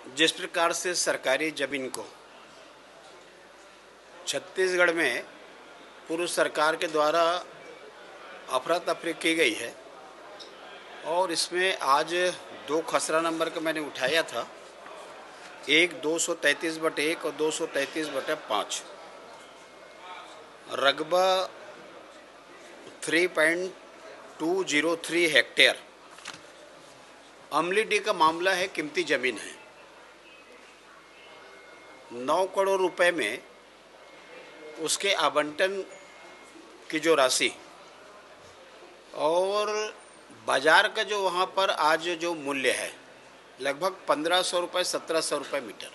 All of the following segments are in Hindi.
जिस प्रकार से सरकारी ज़मीन को छत्तीसगढ़ में पूर्व सरकार के द्वारा अफरा तफरी की गई है और इसमें आज दो खसरा नंबर का मैंने उठाया था, एक 233/1 और 233/5, रकबा 3.203 हेक्टेयर अमलीडीह का मामला है। कीमती ज़मीन है। 9 करोड़ रुपए में उसके आवंटन की जो राशि और बाज़ार का जो वहाँ पर आज जो मूल्य है लगभग 1500 रुपये 1700 रुपये मीटर,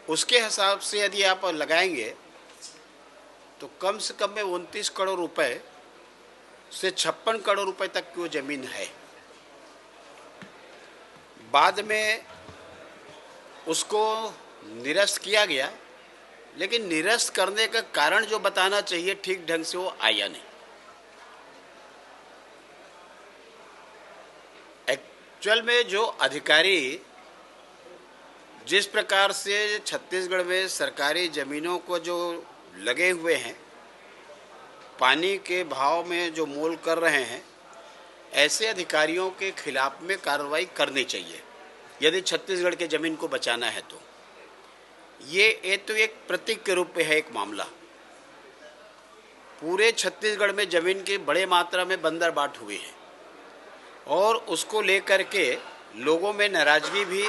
उसके हिसाब से यदि आप लगाएंगे तो कम से कम में 29 करोड़ रुपए से 56 करोड़ रुपए तक की वो ज़मीन है। बाद में उसको निरस्त किया गया, लेकिन निरस्त करने का कारण जो बताना चाहिए ठीक ढंग से वो आया नहीं। एक्चुअल में जो अधिकारी जिस प्रकार से छत्तीसगढ़ में सरकारी ज़मीनों को जो लगे हुए हैं, पानी के भाव में जो मोल कर रहे हैं, ऐसे अधिकारियों के खिलाफ में कार्रवाई करनी चाहिए यदि छत्तीसगढ़ के ज़मीन को बचाना है तो। ये तो एक प्रतीक के रूप में है एक मामला। पूरे छत्तीसगढ़ में ज़मीन की बड़े मात्रा में बंदरबाट हुई है और उसको लेकर के लोगों में नाराज़गी भी,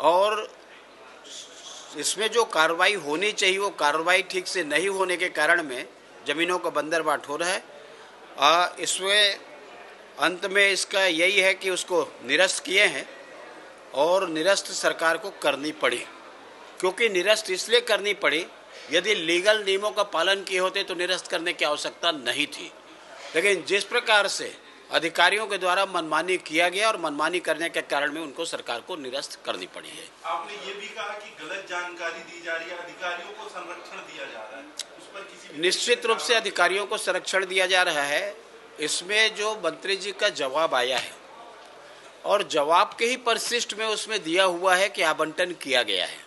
और इसमें जो कार्रवाई होनी चाहिए वो कार्रवाई ठीक से नहीं होने के कारण में ज़मीनों का बंदरबाट हो रहा है। इसमें अंत में इसका यही है कि उसको निरस्त किए हैं और निरस्त सरकार को करनी पड़ी, क्योंकि निरस्त इसलिए करनी पड़ी, यदि लीगल नियमों का पालन किए होते तो निरस्त करने की आवश्यकता नहीं थी। लेकिन जिस प्रकार से अधिकारियों के द्वारा मनमानी किया गया और मनमानी करने के कारण में उनको सरकार को निरस्त करनी पड़ी है। आपने ये भी कहा कि गलत जानकारी दी जा रही है, अधिकारियों को संरक्षण दिया जा रहा है, उस पर किसी निश्चित रूप से अधिकारियों को संरक्षण दिया जा रहा है। इसमें जो मंत्री जी का जवाब आया है और जवाब के ही परिशिष्ट में उसमें दिया हुआ है कि आवंटन किया गया है।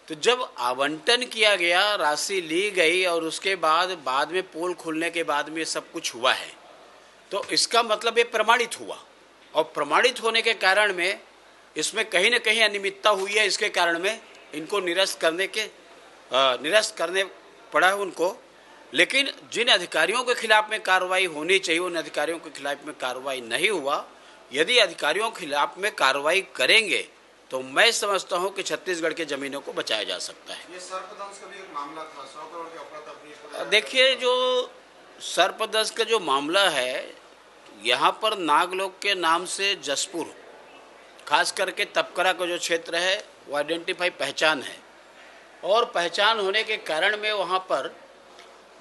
तो जब आवंटन किया गया, राशि ली गई और उसके बाद में पोल खुलने के बाद में सब कुछ हुआ है, तो इसका मतलब ये प्रमाणित हुआ और प्रमाणित होने के कारण में इसमें कहीं ना कहीं अनियमितता हुई है। इसके कारण में इनको निरस्त करने पड़ा है उनको। लेकिन जिन अधिकारियों के खिलाफ में कार्रवाई होनी चाहिए उन अधिकारियों के खिलाफ में कार्रवाई नहीं हुआ। यदि अधिकारियों के खिलाफ में कार्रवाई करेंगे तो मैं समझता हूं कि छत्तीसगढ़ के ज़मीनों को बचाया जा सकता है। ये सर्पदंश का भी एक मामला था, 100 करोड़ के अफरा-तफरी। देखिए, जो सर्पदंश का जो मामला है, यहाँ पर नागलोक के नाम से जसपुर, खास करके तपकरा का जो क्षेत्र है वो आइडेंटिफाई पहचान है, और पहचान होने के कारण में वहाँ पर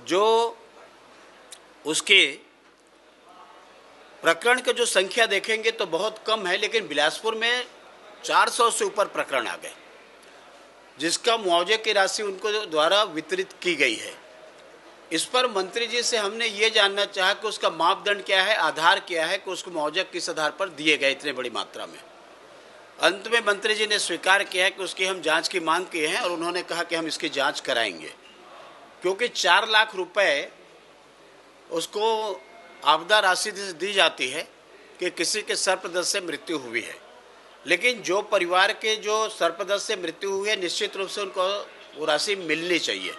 जो उसके प्रकरण की जो संख्या देखेंगे तो बहुत कम है, लेकिन बिलासपुर में 400 से ऊपर प्रकरण आ गए जिसका मुआवजे की राशि उनको द्वारा वितरित की गई है। इस पर मंत्री जी से हमने ये जानना चाहा कि उसका मापदंड क्या है, आधार क्या है कि उसको मुआवजा किस आधार पर दिए गए इतने बड़ी मात्रा में। अंत में मंत्री जी ने स्वीकार किया है कि उसकी हम जांच की मांग की है और उन्होंने कहा कि हम इसकी जांच कराएंगे, क्योंकि 4 लाख रुपए उसको आपदा राशि दी जाती है कि किसी के सर्पदंश से मृत्यु हुई है। लेकिन जो परिवार के जो सर्पदंश से मृत्यु हुई है, निश्चित रूप से उनको वो राशि मिलनी चाहिए।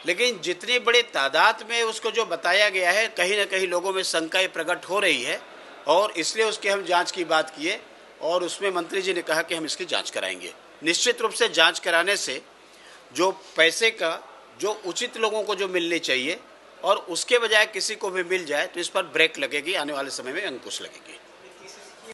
लेकिन जितनी बड़ी तादाद में उसको जो बताया गया है, कहीं ना कहीं लोगों में शंकाएं प्रकट हो रही है और इसलिए उसकी हम जांच की बात किए और उसमें मंत्री जी ने कहा कि हम इसकी जांच कराएंगे। निश्चित रूप से जांच कराने से जो पैसे का जो उचित लोगों को जो मिलनी चाहिए और उसके बजाय किसी को भी मिल जाए तो इस पर ब्रेक लगेगी, आने वाले समय में अंकुश लगेगी।